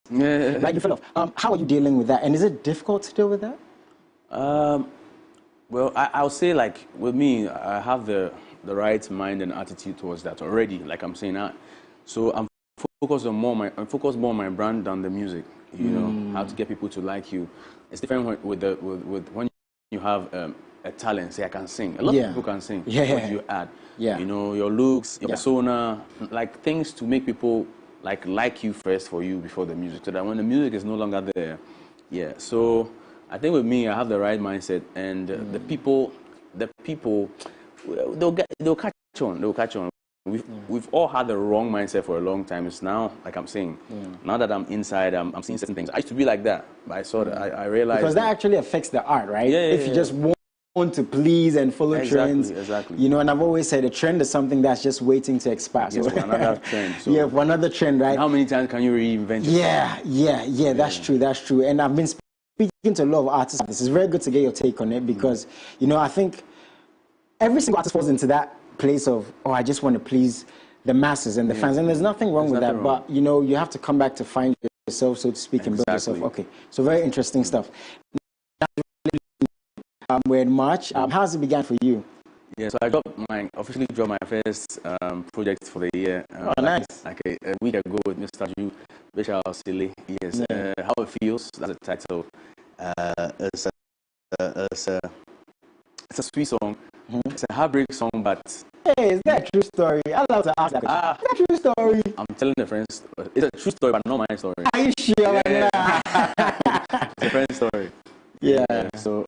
Right, you fell off. How are you dealing with that? And is it difficult to deal with that? Well, I'll say, like, with me, I have the right mind and attitude towards that already, like I'm saying that. So I'm focused more on my brand than the music. You know, how to get people to like you. It's different with when you have a talent. Say, I can sing. A lot of people can sing. Yeah. What do you add? Yeah. You know, your looks, your persona, like things to make people like you first for you before the music. So that when the music is no longer there, yeah. So I think with me, I have the right mindset, and the people, they'll catch on. They'll catch on. We've all had the wrong mindset for a long time. It's now, like I'm saying, now that I'm inside, I'm seeing certain things. I used to be like that, but I saw that. I realized because that actually affects the art, right? If you just want to please and follow trends, you know. And I've always said a trend is something that's just waiting to expire. Yes, for another trend. So yeah, for another trend, right? How many times can you reinvent yourself? Yeah. That's true. And I've been speaking to a lot of artists. This is very good to get your take on it because, you know, I think every single artist falls into that place of, oh, I just want to please the masses and the fans. And there's nothing wrong with that. But, you know, you have to come back to find yourself, so to speak, and build yourself. Okay, so very interesting stuff. We're in March. How's it began for you? Yeah, so I officially dropped my first project for the year. Oh, nice. Like a week ago with Mr. Drew, which I was silly. Yes, How It Feels, that's the title. It's a sweet song. It's a heartbreak song, but... Hey, is that a true story? I love to ask that question. Is that a true story? I'm telling a friend. It's a true story, but not my story. Are you sure? Yeah. It's a friend's story. Yeah. So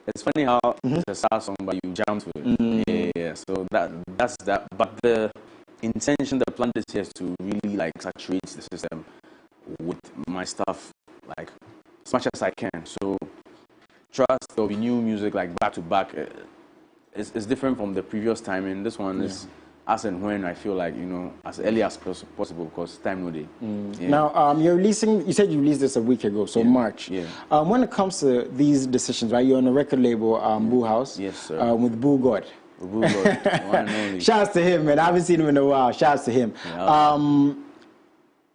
it's funny how it's a sad song, but you jam to it. Yeah. So that's that. But the intention, the plan this year is to really like saturate the system with my stuff, like as much as I can. So trust there'll be new music like back to back. It's different from the previous time, and this one is as and when I feel like, you know, as early as possible because time no day. Now, you're releasing, you said you released this a week ago, so March. Yeah. When it comes to these decisions, right, you're on a record label, Boo House. Yes, sir. With Boo God. Boo God, one and only. Shouts to him, man. I haven't seen him in a while. Shouts to him. Yeah.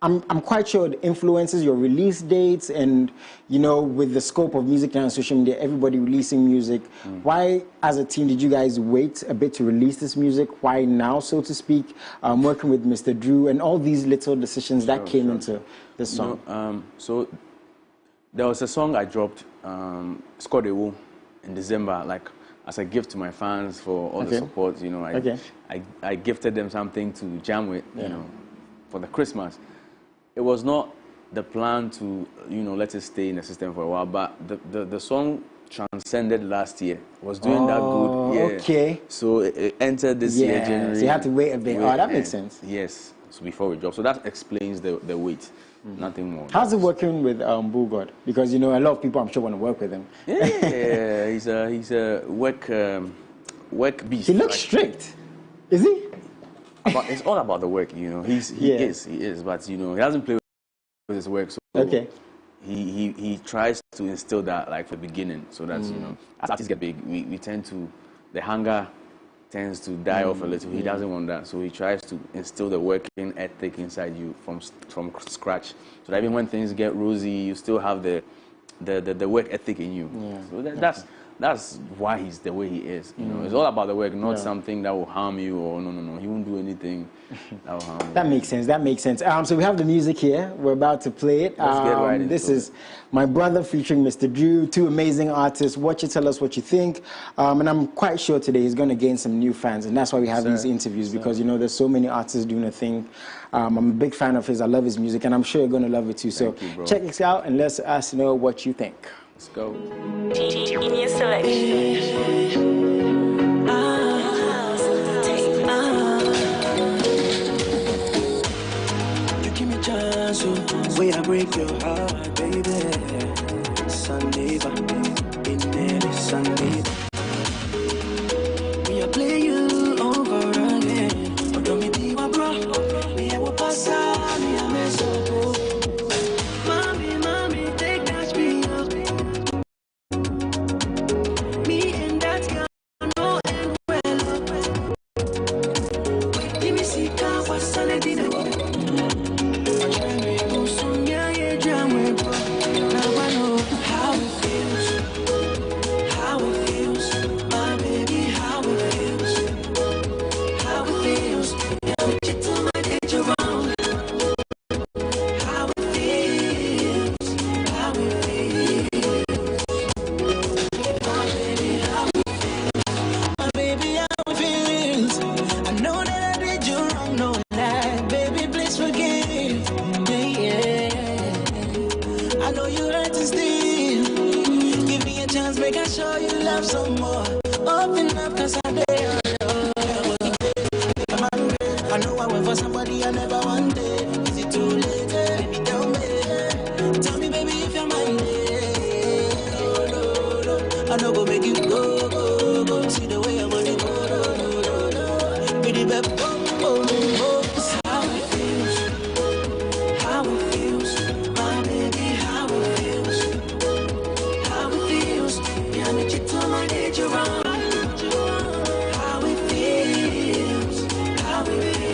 I'm quite sure it influences your release dates, and, you know, with the scope of music now on social media, everybody releasing music. Why, as a team, did you guys wait a bit to release this music? Why now, so to speak? Working with Mr. Drew and all these little decisions that came into this song. You know, so there was a song I dropped, it's called Ewo, in December, like as a gift to my fans for all the support. You know, I gifted them something to jam with, you know, for the Christmas. It was not the plan to, you know, let it stay in the system for a while, but the song transcended last year. It was doing that good. Yeah. Okay. So it entered this year, January. So you had to wait a bit. That makes sense. Yes. So before we drop. So that explains the wait. Nothing more. How's it working with Boo God? Because, you know, a lot of people, I'm sure, want to work with him. Yeah, he's a work beast. He looks strict. Is he? But it's all about the work, you know. He is, but you know, he doesn't play with his work. So he tries to instill that like from the beginning, so that you know, as artists get big, we tend to, the hunger tends to die off a little. He doesn't want that, so he tries to instill the working ethic inside you from scratch, so that even when things get rosy, you still have the work ethic in you. So that's why he's the way he is. You know, it's all about the work, not something that will harm you or no. He won't do anything that will harm you. That makes sense. That makes sense. So we have the music here. We're about to play it. Let's get right into this is My Brother featuring Mr. Drew. Two amazing artists. Watch it. Tell us what you think. And I'm quite sure today he's going to gain some new fans, and that's why we have these interviews because you know there's so many artists doing a thing. I'm a big fan of his. I love his music, and I'm sure you're going to love it too. So check this out and let us know what you think. Let's go. Genius selection. You give me a chance, way I break your heart, baby. Sunday, in every Sunday. We are play you over again. But don't me be my bro. Me I will pass out, me I mess up. Mommy, take that speed up. Me and that girl know and well. Wait, give me see car, what's on the dinner? I'm trying to go soon, yeah. know you hurt to steal. Give me a chance, make I show you love some more. Open up, cause I'm there. I know I went for somebody I never wanted. Is it too late? Baby, tell me. Tell me, baby, if you're mine. No. I know go make you go. See the way I'm gonna go. Pretty baby, how it feels. How it feels. My baby, how it feels. How it feels. Yeah, I need you to my need you wrong. How it feels. How it feels.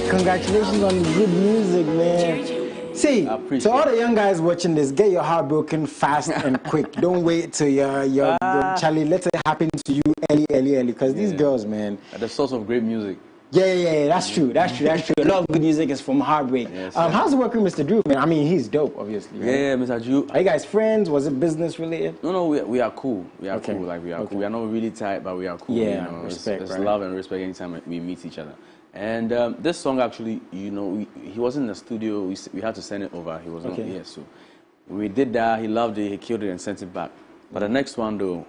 Congratulations on good music, man. See, to all the young guys watching this, get your heart broken fast and quick. Don't wait till your Charlie, let it happen to you early. Because these girls, man. Are the source of great music. Yeah, that's true. A lot of good music is from heartbreak. Yes, how's it working with Mr. Drew, man? I mean, he's dope, obviously. Right? Yeah, Mr. Drew. Are you guys friends? Was it business related? No, we are cool. We are cool. Like, we are cool. We are not really tight, but we are cool. Yeah, you know? respect, it's right? love and respect anytime we meet each other. And this song actually, you know, he wasn't in the studio. We had to send it over. He was not here, so we did that. He loved it. He killed it and sent it back. But the next one, though,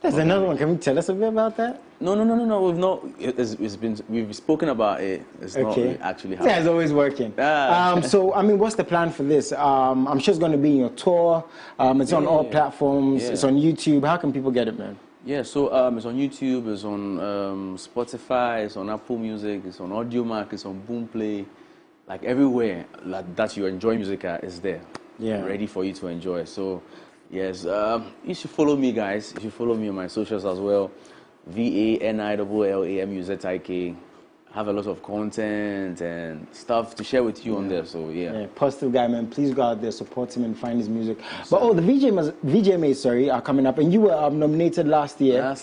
There's another one. Can you tell us a bit about that? No. We've not. We've spoken about it. It's not actually happening. Yeah, it's always working. So, I mean, what's the plan for this? I'm sure it's going to be in your tour. It's on all platforms. Yeah. It's on YouTube. How can people get it, man? Yeah, so it's on YouTube, it's on Spotify, it's on Apple Music, it's on Audiomack, it's on Boomplay. Like everywhere that you enjoy music at is there. Yeah. Ready for you to enjoy. So, yes, you should follow me, guys. You should follow me on my socials as well. VANILLAMUZIK. Have a lot of content and stuff to share with you on there. So yeah, positive guy, man. Please go out there, support him, and find his music. But the VGMAs, are coming up, and you were nominated last year. On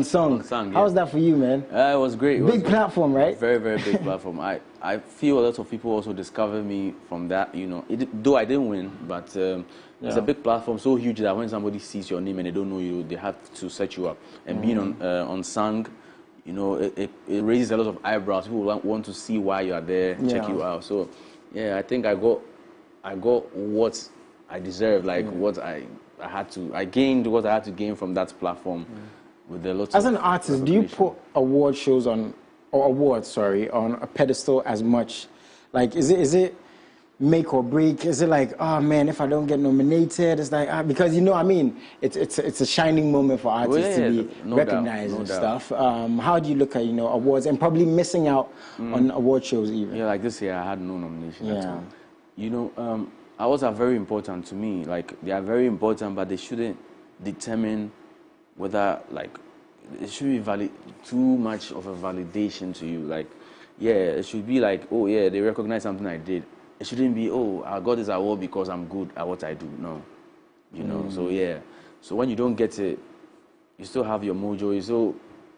Song. How was that for you, man? It was great. Big platform, right? Very, very big platform. I feel a lot of people also discovered me from that. You know, though I didn't win, but it's a big platform, so huge that when somebody sees your name and they don't know you, they have to set you up. And being on Song, you know, it raises a lot of eyebrows. People want to see why you are there, check you out. So, yeah, I think I got what I deserved, like what I gained what I had to gain from that platform. With a lot. As an artist, do you put award shows on a pedestal as much? Like, is it make or break? Is it like, oh man, if I don't get nominated, it's like because I mean, it's a shining moment for artists to be recognized and stuff. How do you look at awards and probably missing out on award shows even? Yeah, like this year I had no nomination at all. Awards are very important to me. Like they are very important, but they shouldn't determine whether it should be too much of a validation to you. Like, yeah, it should be like, oh yeah, they recognize something I did. It shouldn't be, oh, I got this award because I'm good at what I do. No. So yeah. So when you don't get it, you still have your mojo, you still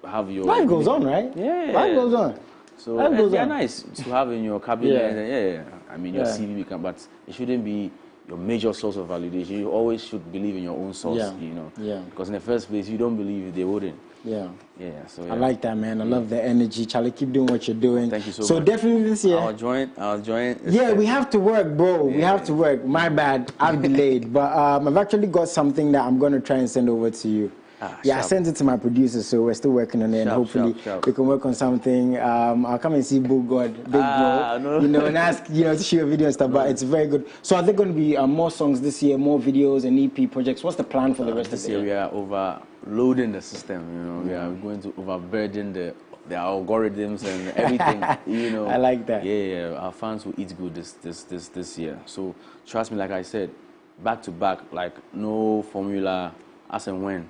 have your... Life goes on, right? Yeah. Life goes on. So they're nice to have in your cabinet. I mean, your CV become, but it shouldn't be your major source of validation. You always should believe in your own source, because in the first place, you don't believe they wouldn't. So I like that, man. I love the energy. Charlie, keep doing what you're doing. Thank you so much. So definitely this year. I'll join. Yeah, we have to work, bro. We have to work. My bad. I've delayed. But I've actually got something that I'm going to try and send over to you. I sent it to my producer, so we're still working on it, and hopefully we can work on something. I'll come and see Boo God, Big Bro, no. And ask, to shoot a video and stuff, but it's very good. So are there going to be more songs this year, more videos and EP projects? What's the plan for the rest of the year? This year we are overloading the system, we are going to overburden the algorithms and everything, I like that. Yeah, our fans will eat good this year. So trust me, like I said, back to back, like no formula, as and when.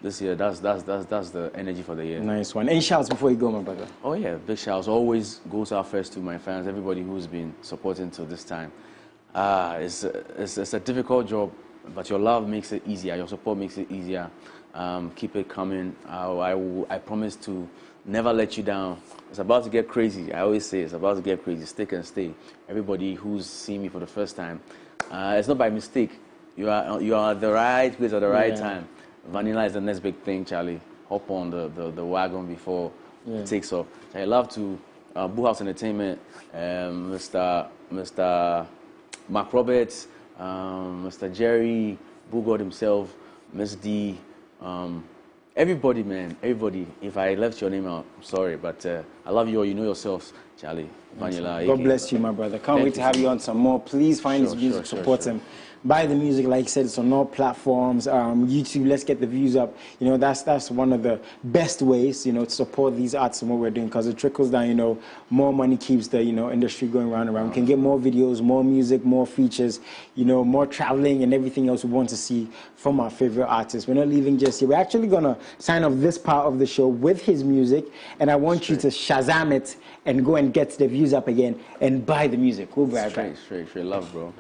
This year, that's the energy for the year. Nice one. Any shouts before you go, my brother? Oh yeah, big shouts. Always goes out first to my fans, everybody who's been supporting till this time. It's a difficult job, but your love makes it easier. Your support makes it easier. Keep it coming. I promise to never let you down. It's about to get crazy. I always say it's about to get crazy. Stick and stay. Everybody who's seen me for the first time, it's not by mistake. You are at the right place at the right time. Vanilla is the next big thing, Charlie. Hop on the wagon before it takes off. So I love to Boo House Entertainment, Mr. Mark Roberts, Mr. Jerry, Boo God himself, Miss D, everybody, man, everybody. If I left your name out, I'm sorry, but I love you all. You know yourselves, Charlie. Vanilla. God bless you, my brother. Can't wait to have you on some more. Please find his music, support him. Buy the music, like I said, it's on all platforms. YouTube, let's get the views up. That's one of the best ways, to support these artists and what we're doing, because it trickles down, more money keeps the, industry going round and round. We can get more videos, more music, more features, more traveling and everything else we want to see from our favorite artists. We're not leaving just here. We're actually going to sign off this part of the show with his music, and I want you to Shazam it and go and get the views up again and buy the music. We'll be right back. Straight love, bro.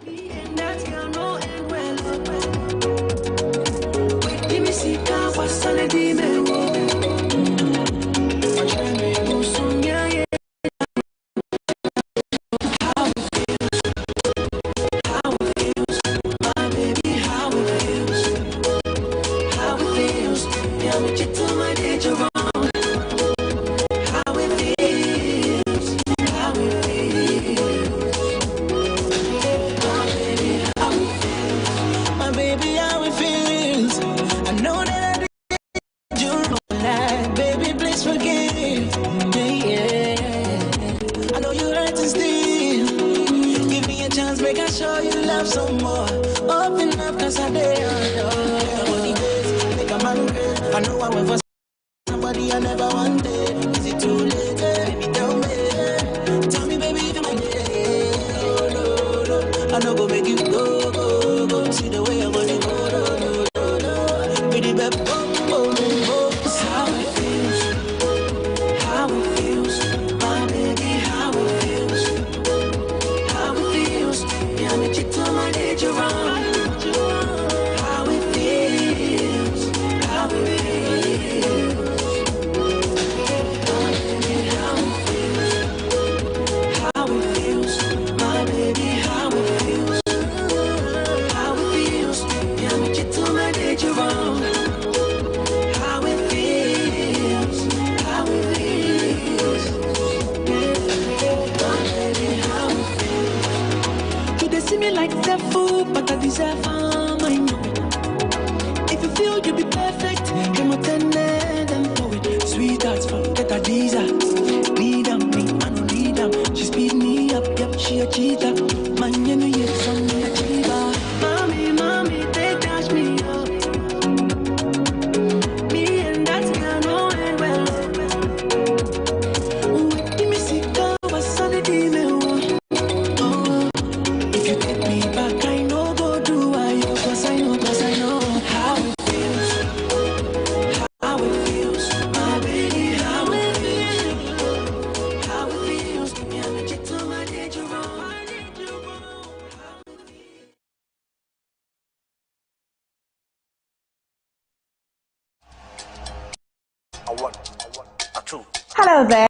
Hello there.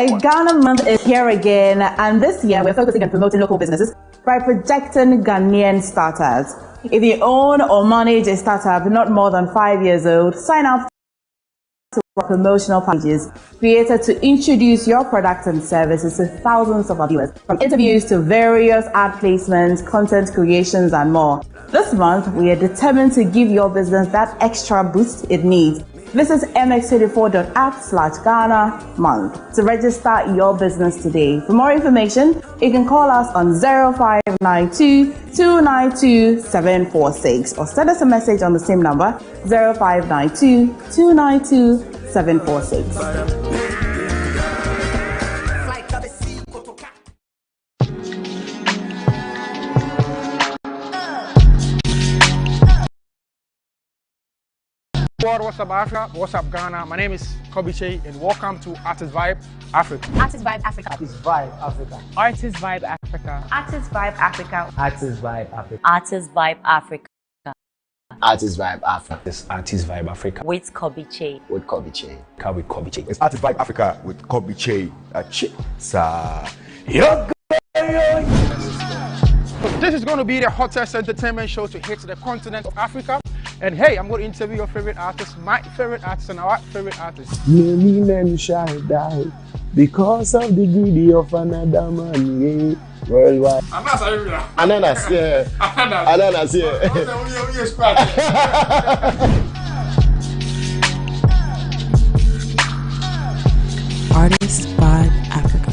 Ghana Month is here again, and this year we're focusing on promoting local businesses by projecting Ghanaian startups. If you own or manage a startup not more than 5 years old, sign up to our promotional packages created to introduce your products and services to thousands of our viewers, from interviews to various ad placements, content creations, and more. This month, we are determined to give your business that extra boost it needs. Visit mx24.app/Ghana month to register your business today. For more information, you can call us on 0592 292 746 or send us a message on the same number 0592 292 746. What's up, Africa? What's up, Ghana? My name is Kobiche, and welcome to Artist Vibe Africa. Artist Vibe Africa. Artist Vibe Africa. Artist Vibe Africa. Artist Vibe Africa. Artist Vibe Africa. Artist Vibe Africa. Artist Vibe Africa. It's Artist Vibe Africa. With Kobiche. With Kobiche. With Kobiche. It's Artist Vibe Africa with Kobiche. This is going to be the hottest entertainment show to hit the continent of Africa. And hey, I'm going to interview your favorite artist, my favorite artist, and our favorite artist. Many men shall die because of the greedy of another man, yeah. Worldwide. Ananas, yeah. Ananas, yeah. Artist Vibe Africa.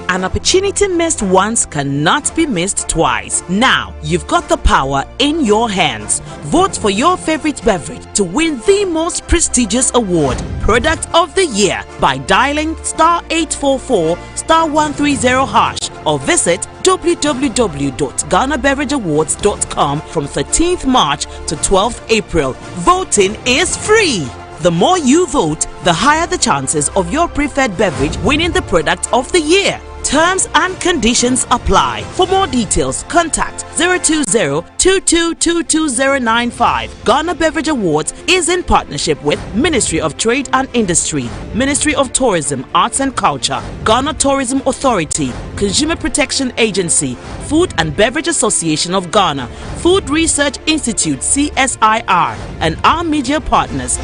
An opportunity missed once cannot be missed twice. Now, you've got the power in your hands. Vote for your favorite beverage to win the most prestigious award, Product of the Year, by dialing *844 *130# or visit www.GhanaBeverageAwards.com from 13th March to 12th April. Voting is free. The more you vote, the higher the chances of your preferred beverage winning the Product of the Year. Terms and conditions apply. For more details, contact 020-2222-095. Ghana Beverage Awards is in partnership with Ministry of Trade and Industry, Ministry of Tourism, Arts and Culture, Ghana Tourism Authority, Consumer Protection Agency, Food and Beverage Association of Ghana, Food Research Institute CSIR, and our media partners.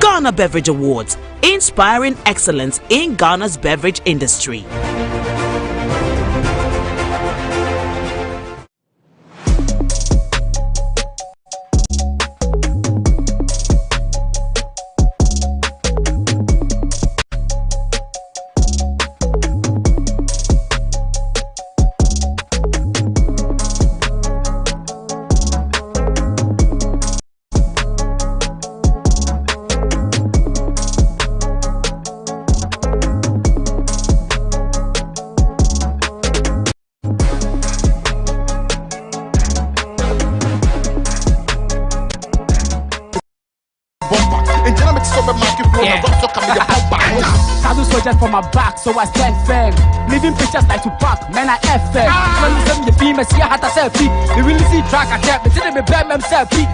Ghana Beverage Awards, inspiring excellence in Ghana's beverage industry. Soldiers for my back, so I stand firm. Living pictures like Tupac, man I FM. When you send me the famous, yeah, had a selfie. You really see track I tap, they me bam selfie.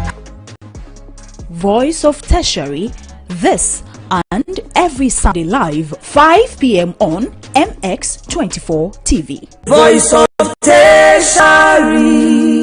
Voice of Tertiary, this and every Sunday live 5 p.m. on MX24 TV. Voice of Tertiary.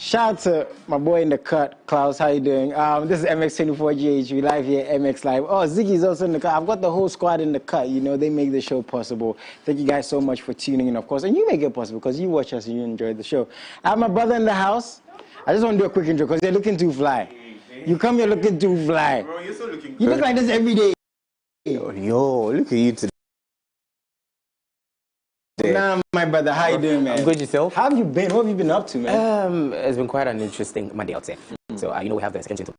Shout out to my boy in the cut, Klaus. How you doing? This is MX24GH. We live here at MX Live. Oh, Ziggy's also in the cut. I've got the whole squad in the cut. You know, they make the show possible. Thank you guys so much for tuning in, of course. And you make it possible because you watch us and you enjoy the show. I have my brother in the house. I just want to do a quick intro because you're looking too fly. You come here looking too fly. Bro, you're so looking good. You look like this every day. Yo, look at you today. Nah, my brother, how you doing, man? I'm good, yourself? How have you been? What have you been up to, man? It's been quite an interesting Monday, I'd say. So, you know, we have the second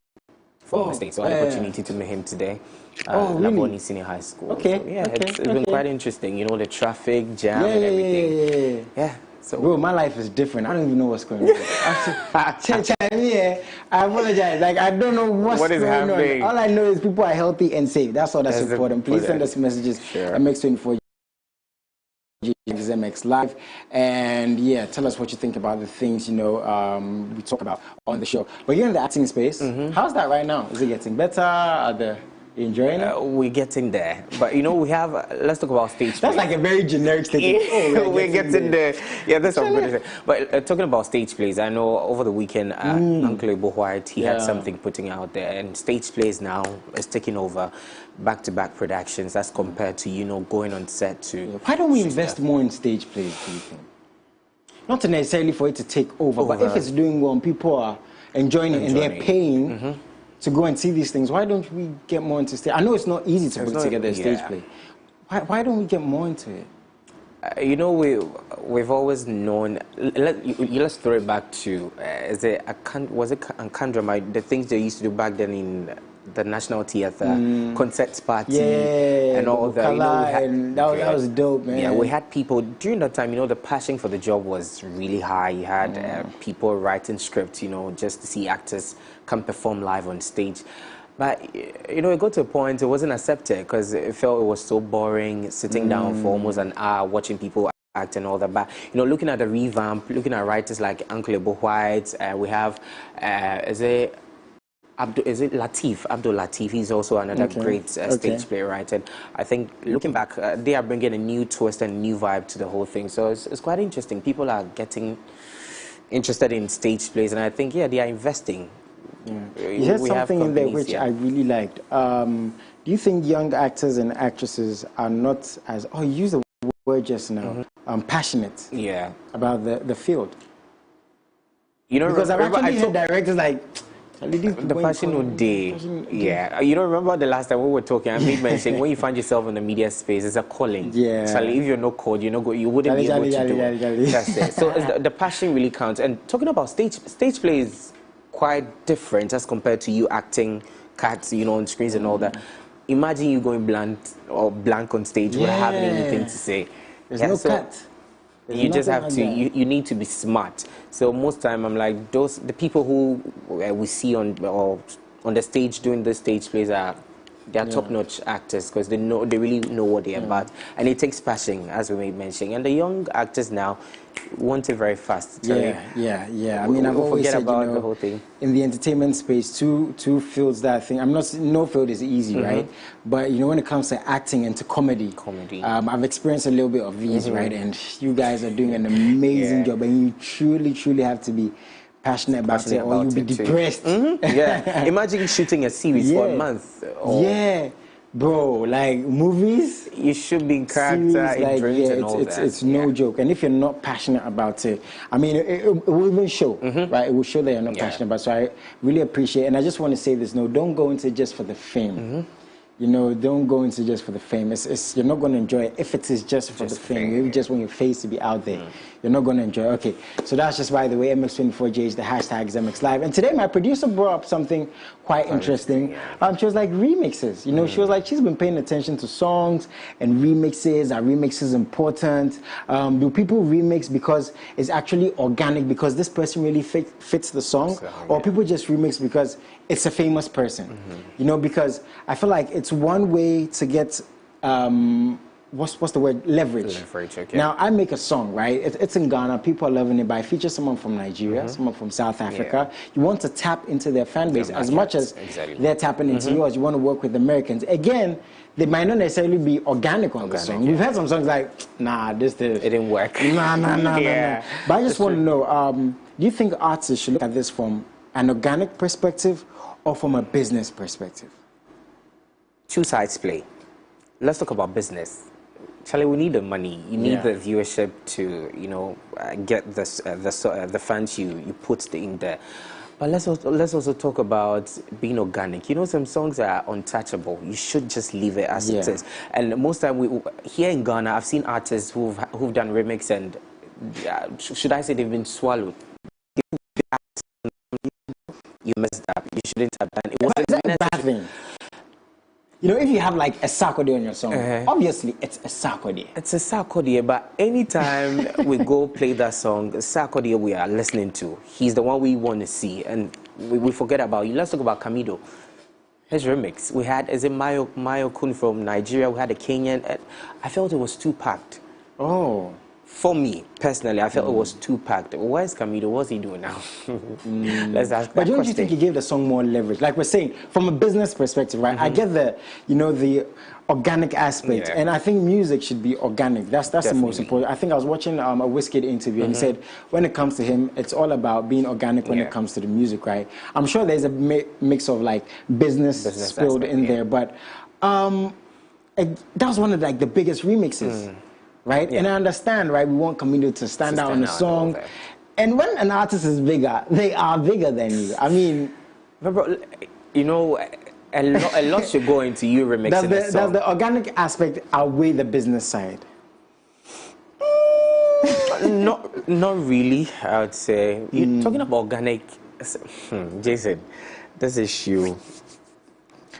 from the States, so I had the opportunity to meet him today. Really? Laboni Senior High School. Okay. So, yeah, it's been quite interesting. You know, the traffic jam and everything. Yeah. So, bro, my life is different. I don't even know what's going on. I apologize. Like, I don't know what's what is going happening? on. All I know is people are healthy and safe. That's all that's important. Please send us messages. Sure. MX24 MX Live, and yeah, tell us what you think about the things, you know, we talk about on the show. But you're in the acting space. How's that right now? Is it getting better? Are you enjoying it? We're getting there. But you know, we have, let's talk about stage play. That's like a very generic statement. We're getting there. Yeah, that's what I'm going to say. But talking about stage plays, I know over the weekend, Uncle Ebo White, he had something putting out there, and stage plays now is taking over back-to-back productions as compared to, you know, going on set to... Why don't we invest more in stage plays, do you think? Not necessarily for it to take over, but if it's doing well and people are enjoying it and they're paying to go and see these things, why don't we get more into stage? I know it's not easy to put together a stage play. Why don't we get more into it? You know, we've always known. Let's throw it back to was it Ankandra? The things they used to do back then in the National Theatre, concerts party, and all that. You know, that was dope, man. Yeah, we had people during that time. You know, the passion for the job was really high. You had people writing scripts, you know, just to see actors come perform live on stage. But, you know, it got to a point it wasn't accepted because it felt it was so boring, sitting down for almost an hour watching people act and all that. But, you know, looking at the revamp, looking at writers like Uncle Ebo White, we have, is it Latif? Abdul Latif, he's also another great stage playwright. And I think, looking back, they are bringing a new twist and a new vibe to the whole thing. So it's quite interesting. People are getting interested in stage plays, and I think, yeah, they are investing. You said something in there which I really liked. Do you think young actors and actresses are not as, you used the word just now, passionate about the field? You know, because I've actually heard directors like, the passion would day. Yeah. You don't remember the last time we were talking, I made mention when you find yourself in the media space, it's a calling. Yeah. So if you're not called, you wouldn't be able to do it. That's it. So the passion really counts. And talking about stage play is quite different as compared to you acting cuts, you know, on screens and all that. Imagine you going blank on stage without having anything to say. There's no cut. You just have to, you need to be smart. So most time I'm like, the people who we see on the stage doing the stage plays they're top-notch actors because they really know what they're about. And it takes passion, as we were mentioning. And the young actors now want it very fast. Yeah. I mean, I've always said, about the whole thing. In the entertainment space, two fields that I think, no field is easy, right? But, you know, when it comes to acting and to comedy. I've experienced a little bit of these, right? And you guys are doing an amazing job, and you truly, truly have to be passionate about it, or you'll be depressed. Imagine shooting a series for a month. Bro, like movies, you should be in character, in dreams and all that. It's no joke. And if you're not passionate about it, I mean, it will even show, right? It will show that you're not passionate about it. So I really appreciate it. And I just want to say this, don't go into it just for the fame. You know, don't go into just for the fame. You're not going to enjoy it if it is just for the fame. Maybe just when your face to be out there. You're not going to enjoy it. Okay, so that's just, by the way, MX24J is the hashtag is MX Live. And today my producer brought up something quite interesting. She was like, remixes. You know, she was like, she's been paying attention to songs and remixes. Are remixes important? Do people remix because it's actually organic, because this person really fits the song? Or people just remix because it's a famous person? You know, because I feel like it's one way to get what's the word? Leverage. Leverage, okay. Now, I make a song, right? It's in Ghana. People are loving it, but I feature someone from Nigeria, someone from South Africa. You want to tap into their fan base as much as they're tapping into yours. You want to work with Americans. Again, they might not necessarily be organic on the song. We've had some songs like, nah, it didn't work. Nah. But I just want to know, do you think artists should look at this from an organic perspective or from a business perspective? Two sides play. Let's talk about business. Charlie, we need the money. You need the viewership to, get the fans you put in there. But let's also talk about being organic. Some songs are untouchable. You should just leave it as it is. And most time here in Ghana, I've seen artists who've done remix and should I say they've been swallowed. You messed up. You shouldn't have done it. Is that a bad thing? If you have like a Sarkodie on your song, obviously it's a Sarkodie. It's a Sarkodie, but anytime we go play that song, Sarkodie we are listening to, he's the one we want to see, and we forget about you. Let's talk about Kamido. His remix. We had, Mayo Kun from Nigeria, we had a Kenyan, and I felt it was too packed. Oh. For me, personally, I felt it was too packed. Where's Kamido? What's he doing now? Let's ask But don't you think he gave the song more leverage? Like we're saying, from a business perspective, right? I get the organic aspect, and I think music should be organic. That's the most important. I think I was watching a Wizkid interview, and he said when it comes to him, it's all about being organic when it comes to the music, right? I'm sure there's a mix of like business spilled in there, but that was one of like the biggest remixes. Right? And I understand, right? We want Kamido to stand out on the song. And when an artist is bigger, they are bigger than you. I mean... Remember, a lot should go into you remixing the song. Does the organic aspect outweigh the business side? Not really, I would say. You're talking about organic... Jason, this issue...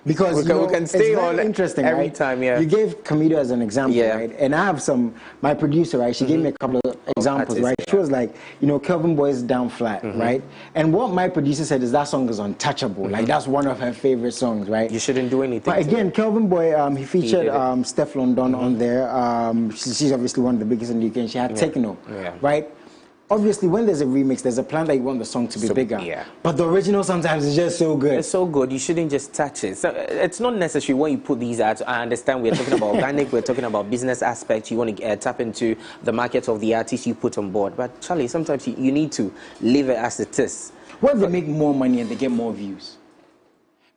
Because we can stay it's on interesting, every right? time, You gave Kamido as an example, right? And I have my producer, right? She gave me a couple of examples, right? She was like, Kelvin Boy's Down Flat, right? And what my producer said is that song is untouchable. Like, that's one of her favorite songs, right? You shouldn't do anything. But again, Kelvin Boy, he featured Steph London on there. She's obviously one of the biggest in the UK, and she had Techno, right? Obviously, when there's a remix, there's a plan that you want the song to be bigger. But the original sometimes is just so good. It's so good, you shouldn't just touch it. So it's not necessary when you put these ads. I understand we're talking about organic, we're talking about business aspects. You want to tap into the market of the artists you put on board. But Charlie, sometimes you need to leave it as it is. What if they make more money and they get more views?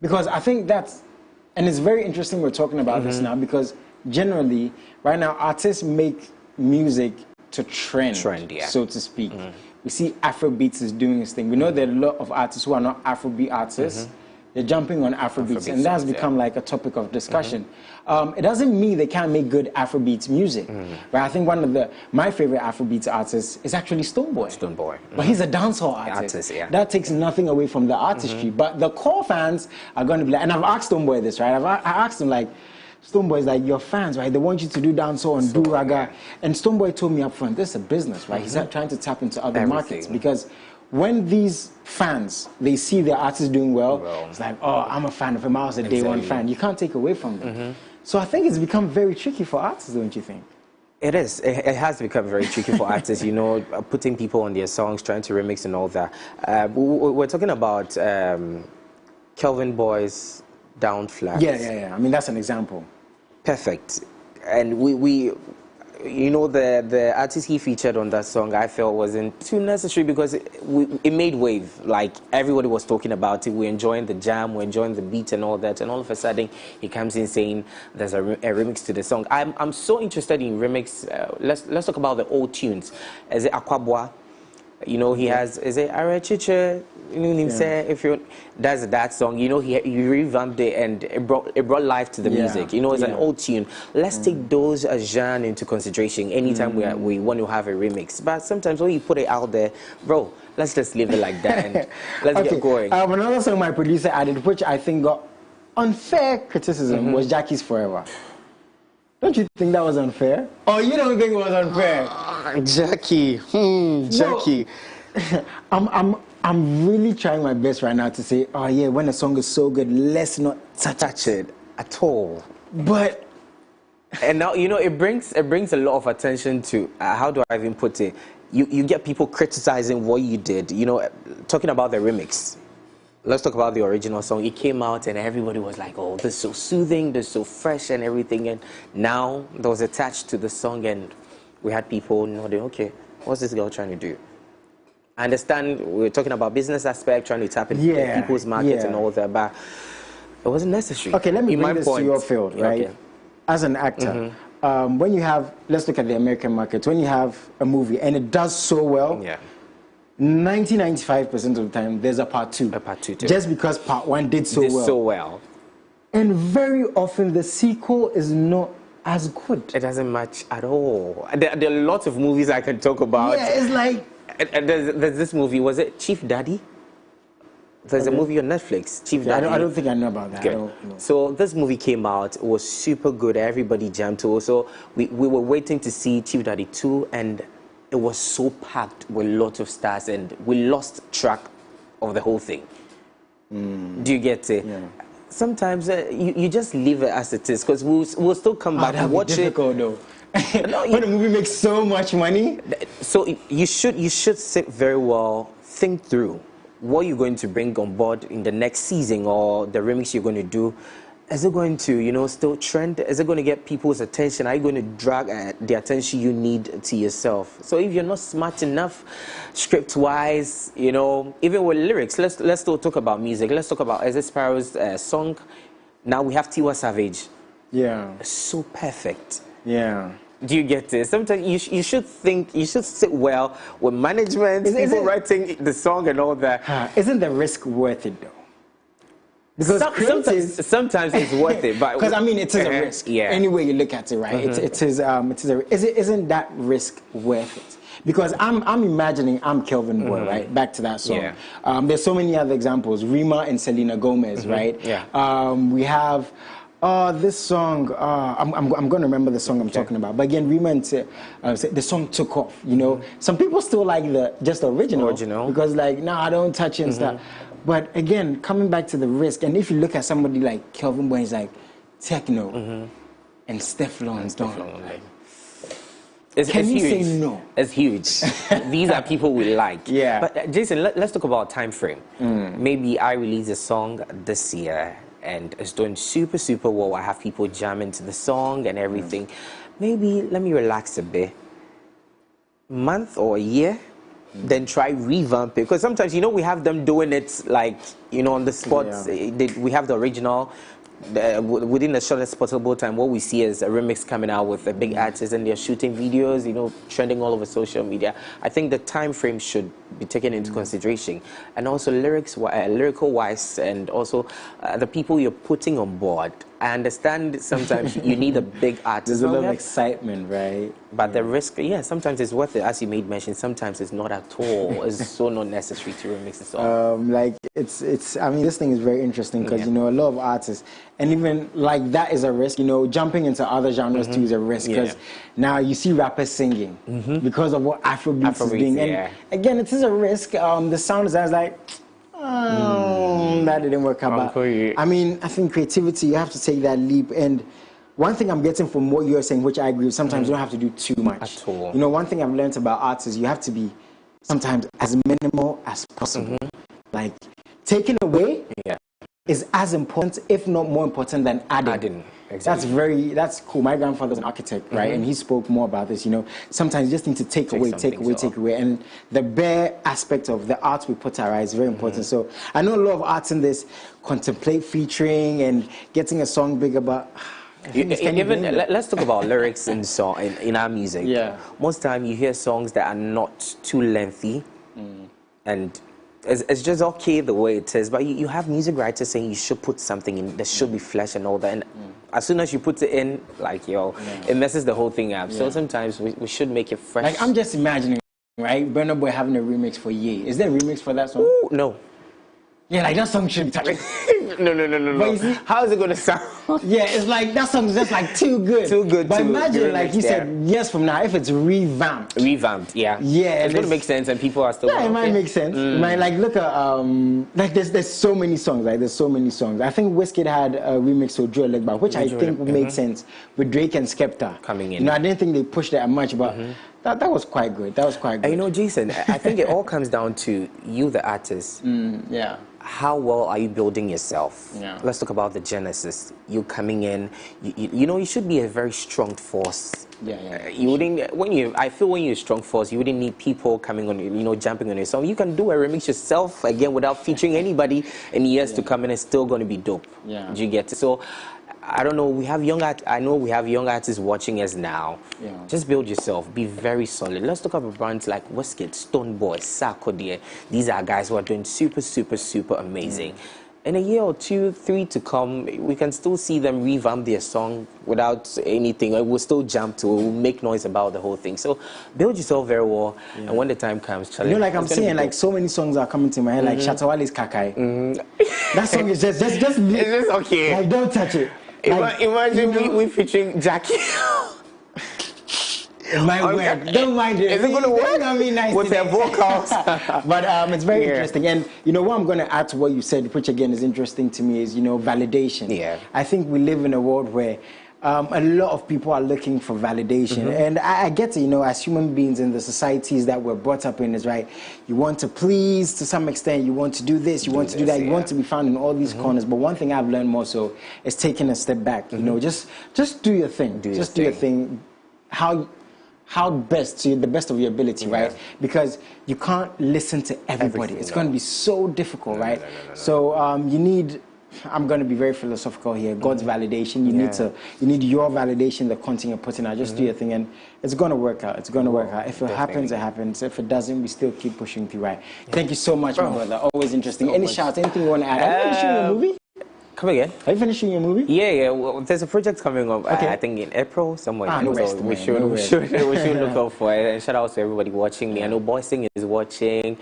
Because I think and it's very interesting we're talking about this now, because generally, right now, artists make music to trend, so to speak. We see Afrobeats is doing this thing. We know there are a lot of artists who are not Afrobeat artists. They're jumping on Afrobeats, and that's become like a topic of discussion. It doesn't mean they can't make good Afrobeats music. But I think one of my favorite Afrobeats artists is actually Stonebwoy. But he's a dancehall artist. That takes nothing away from the artistry. But the core fans are going to be like, and I've asked Stonebwoy this, right? I asked him like, Stonebwoy is like, your fans, right? They want you to do dancehall and do raga. And Stonebwoy told me up front, this is a business, right? He's not trying to tap into other markets, because when these fans, they see their artists doing well, it's like, oh, I'm a fan of him. I was a day one fan. You can't take away from them. So I think it's become very tricky for artists, don't you think? It is. It has become very tricky for artists, putting people on their songs, trying to remix and all that. We're talking about Kelvin Boy's Down Flat. Yeah. I mean, that's an example. Perfect. And the artist he featured on that song, I felt wasn't too necessary, because it made wave. Like, everybody was talking about it. We're enjoying the jam, we're enjoying the beat and all that. And all of a sudden, he comes in saying there's a remix to the song. I'm so interested in remix. Let's talk about the old tunes. Is it Akwabwa? He has, is it Arachiche? If you that's that song, he revamped it and it brought life to the music. It's an old tune. Let's take those genres into consideration anytime we want to have a remix. But sometimes when you put it out there, bro, let's just leave it like that and let's get going. Another song my producer added, which I think got unfair criticism, was Jackie's Forever. Don't you think that was unfair? Oh, you don't think it was unfair? Jackie. Jackie. No, I'm really trying my best right now to say, oh yeah, when a song is so good, let's not touch it at all. But And now, you know, it brings a lot of attention to, how do I even put it? You get people criticizing what you did, you know, talking about the remix. Let's talk about the original song. It came out and everybody was like, oh, this is so soothing, this is so fresh and everything. And now that was attached to the song and we had people nodding, okay, what's this girl trying to do? I understand we're talking about business aspect, trying to tap into people's markets and all that, but it wasn't necessary. Okay, let me bring this to your field, right? Okay. As an actor, when you have, let's look at the American market, when you have a movie and it does so well, 95% of the time, there's a part two. A part two, too. Just because part one did so well. And very often the sequel is not as good. It doesn't match at all. There are lots of movies I can talk about. Yeah, it's like... There's this movie, was it Chief Daddy? There's a movie on Netflix, Chief Daddy. I don't think I know about that. I don't know. So this movie came out, it was super good, everybody jammed to it. So we were waiting to see Chief Daddy 2 and it was so packed with lots of stars and we lost track of the whole thing. Do you get it? Yeah. Sometimes you just leave it as it is because we'll still come back and watch it. Though. When a movie makes so much money. So you should sit very well, think through what you're going to bring on board in the next season or the remix you're going to do. Is it going to, you know, still trend? Is it going to get people's attention? Are you going to drag the attention you need to yourself? So if you're not smart enough, script-wise, you know, even with lyrics, let's still talk about music. Let's talk about Ezra Sparrow's song. Now we have Tiwa Savage. Yeah. So perfect. Yeah. Do you get it? Sometimes you should sit well with management, people writing the song and all that. Isn't the risk worth it though? Because sometimes it's worth it, but because I mean it is a risk. Yeah. Any way you look at it, right? Isn't that risk worth it? Because I'm imagining I'm Kelvin Boy, right? Back to that song. Yeah. There's so many other examples. Rima and Selena Gomez, right? Yeah. We have this song. I'm going to remember the song I'm talking about. But again, Rima and the song took off. You know, some people still like just the original because like I don't touch it and stuff. But again, coming back to the risk, and if you look at somebody like Kelvin Boy, he's like Techno and Stefflon Don. Can you say no? It's huge. These are people we like. Yeah. But Jason, let's talk about time frame. Maybe I release a song this year and it's doing super, super well. I have people jamming to the song and everything. Maybe let me relax a bit. Month or a year? Then try revamp it, because sometimes, you know, we have them doing it like, you know, on the spot. We have the original within the shortest possible time. What we see is a remix coming out with a big artist and they're shooting videos, you know, trending all over social media. I think the time frame should be taken into consideration, and also lyrical wise, and also the people you're putting on board. I understand sometimes you need a big artist. There's a lot of excitement, right? But the risk, sometimes it's worth it. As you made mention, sometimes it's not at all. It's so not necessary to remix the song. Like it's. I mean, this thing is very interesting because you know a lot of artists, and even like that is a risk. You know, jumping into other genres too is a risk because now you see rappers singing because of what Afrobeats is being. And again, it is a risk. The sound is like. That didn't work out. I mean, I think creativity, you have to take that leap. And one thing I'm getting from what you're saying, which I agree with, sometimes you don't have to do too much. At all. You know, one thing I've learned about artists is you have to be sometimes as minimal as possible. Like, taking away is as important, if not more important, than adding. Exactly. That's cool. My grandfather's an architect, right? And he spoke more about this, you know. Sometimes you just need to take away. And the bare aspect of the art we put our eyes is very important. So I know a lot of arts in this contemplate featuring and getting a song bigger, but let's talk about lyrics in our music. Yeah. Most time you hear songs that are not too lengthy and it's just okay the way it is, but you have music writers saying you should put something in, there should be flesh and all that, and as soon as you put it in, like, it messes the whole thing up. So sometimes we should make it fresh. Like, I'm just imagining, right, Burna Boy having a remix for Ye. Is there a remix for that song? Ooh, no. Yeah, like that song should touch. No. See, how is it gonna sound? Yeah, it's like that song's just like too good. Too good. But imagine, like he said, years from now, if it's revamped. Yeah. Yeah, it's gonna make sense, and people are still. Yeah, it might make sense. It might, like, look at like there's so many songs. Like there's so many songs. I think Wizkid had a remix of Joe Legba, which I think made sense with Drake and Skepta coming in. I didn't think they pushed that much, but that was quite good. That was quite good. You know, Jason, I think it all comes down to you, the artist. Yeah. How well are you building yourself? Yeah. Let's talk about the genesis. You coming in, you know, you should be a very strong force. Yeah. You wouldn't. I feel when you're a strong force, you wouldn't need people coming on, jumping on your song. You can do a remix yourself again without featuring anybody in years to come, and it's still going to be dope. Yeah. Do you get it? So, I don't know. I know we have young artists watching us now. Yeah. Just build yourself. Be very solid. Let's talk about brands like Wizkid, Stonebwoy, Sarkodie. These are guys who are doing super amazing. In a year or 2, 3 to come, we can still see them revamp their song without anything. We'll still jump to it. We'll make noise about the whole thing. So build yourself very well. Yeah. And when the time comes, challenge. Like I'm saying, like so many songs are coming to my head, like Shatawale's Kakai. That song is just it's just okay. Like, don't touch it. Like, imagine we featuring Jackie. My word, don't mind it. Is it going to work? Nice with their vocals? But it's very interesting. And what I'm going to add to what you said, which again is interesting to me, is validation. Yeah. I think we live in a world where a lot of people are looking for validation. And I get it, as human beings in the societies that we're brought up in, is right. You want to please to some extent, you want to do this, you want to do that, you want to be found in all these corners. But one thing I've learned more so is taking a step back. Just do your thing. Do your thing. How best, to the best of your ability, right? Because you can't listen to everybody. It's going to be so difficult, right? So you need, I'm going to be very philosophical here, God's validation. You need your validation, the content you're putting out. Just do your thing, and it's going to work out. It's going to work out. If it happens, it happens. If it doesn't, we still keep pushing through, right? Thank you so much, my brother. Always interesting. Any shouts, anything you want to add? Are you finishing your movie? Come again? Are you finishing your movie? Yeah. Well, there's a project coming up. I think in April somewhere. We should look out for it. And shout out to everybody watching me. I know Boy Sing is watching.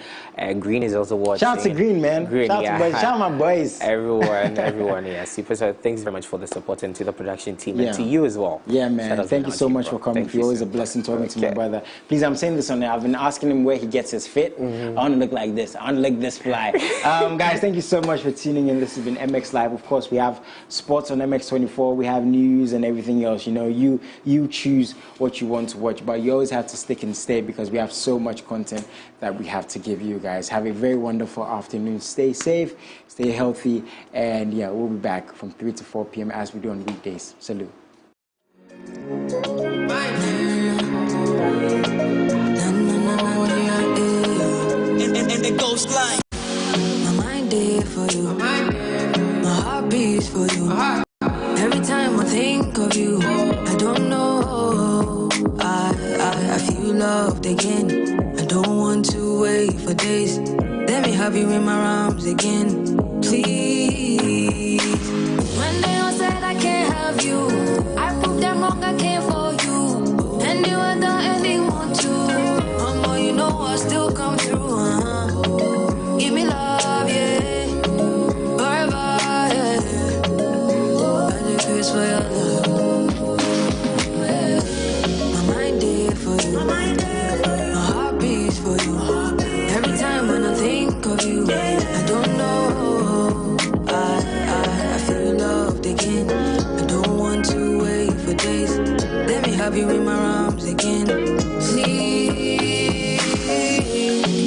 Green is also watching. Shout out to Green, man. Shout out my boys. Everyone. Yeah, super. So thanks very much for the support and to the production team and to you as well. Yeah, man. Thank you so much for coming. You're always a blessing talking to my brother. Please, I'm saying this on there. I've been asking him where he gets his fit. I want to look like this. I want to look this fly. Guys, thank you so much for tuning in. This has been MX Live. Of course, we have sports on MX24. We have news and everything else. You choose what you want to watch, but you always have to stick and stay because we have so much content that we have to give you guys. Have a very wonderful afternoon. Stay safe, stay healthy, and we'll be back from 3 to 4 p.m. as we do on weekdays. Salute. And the ghost line. My mind there for you. My heart beats for you. Every time I think of you, I don't know. I feel loved again. I don't want to wait for days. Let me have you in my arms again, please. When they all said I can't have you, I proved them wrong, I came for you. And you were the anyone to. Mama, I still come through. Give me love, yeah. Forever, yeah. For your love, my mind there for you, my heart beats for you. Every time when I think of you, I don't know. I feel loved again. I don't want to wait for days. Let me have you in my arms again, please.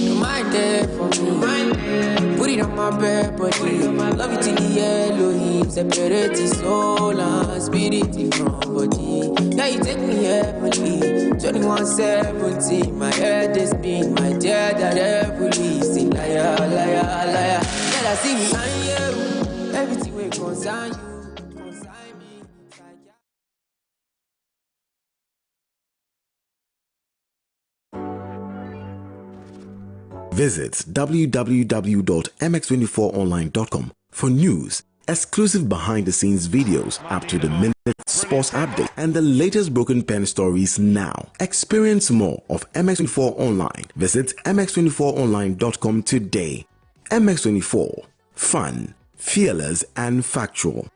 Your mind there for me. Put it on my bed, body. Love it in the yellow hips, separate the soul and spirit from body. Now you take me heavily. 21:17, my head is spin, my dear that heavily. Say liar, liar, liar. Let I see me and you. Everything will concern you. Visit www.mx24online.com for news, exclusive behind-the-scenes videos, up-to-the-minute sports updates, and the latest broken pen stories now. Experience more of MX24 Online. Visit mx24online.com today. MX24. fun, fearless, and factual.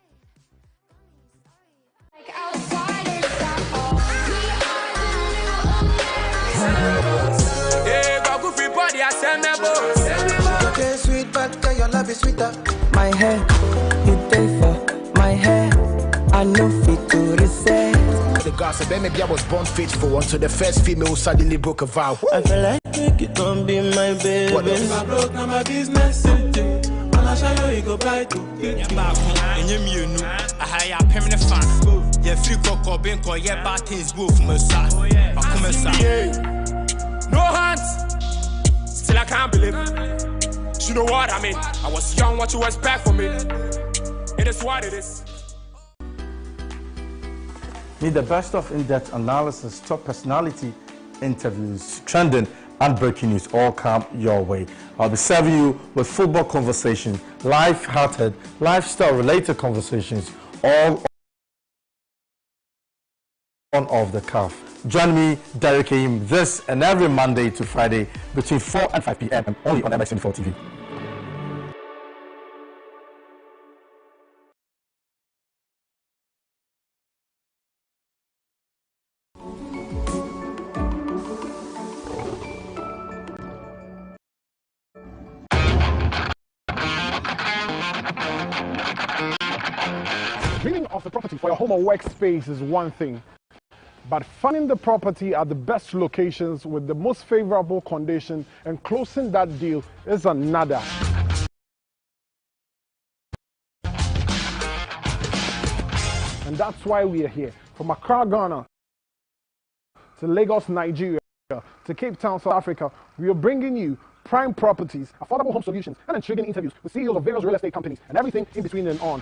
Okay, sweet, but your love is sweeter. My hair, you pay for my hair. I know fit to reset. The gossip, maybe I was born faithful until the first female suddenly broke a vow. I feel like you can be my baby. What else? If I broke, now my business something. I'll show you go buy to. Yeah, back and you know, I hire a permanent fan. Yeah, free cocoa, being called, yeah, bad things go from a side. No hands. Still I can't believe it. You know what I mean? I was young, what you expect from me? It is what it is. Meet the best of in-depth analysis, top personality interviews, trending and breaking news all come your way. I'll be serving you with football conversations, life-hearted, lifestyle-related conversations, all on off the cuff. Join me, Derek Aim, this and every Monday to Friday between 4 and 5 p.m. only on MX24 TV. Dreaming of a property for your home or workspace is one thing, but finding the property at the best locations with the most favorable condition and closing that deal is another. And that's why we are here. From Accra, Ghana, to Lagos, Nigeria, to Cape Town, South Africa, we are bringing you prime properties, affordable home solutions, and intriguing interviews with CEOs of various real estate companies and everything in between and on.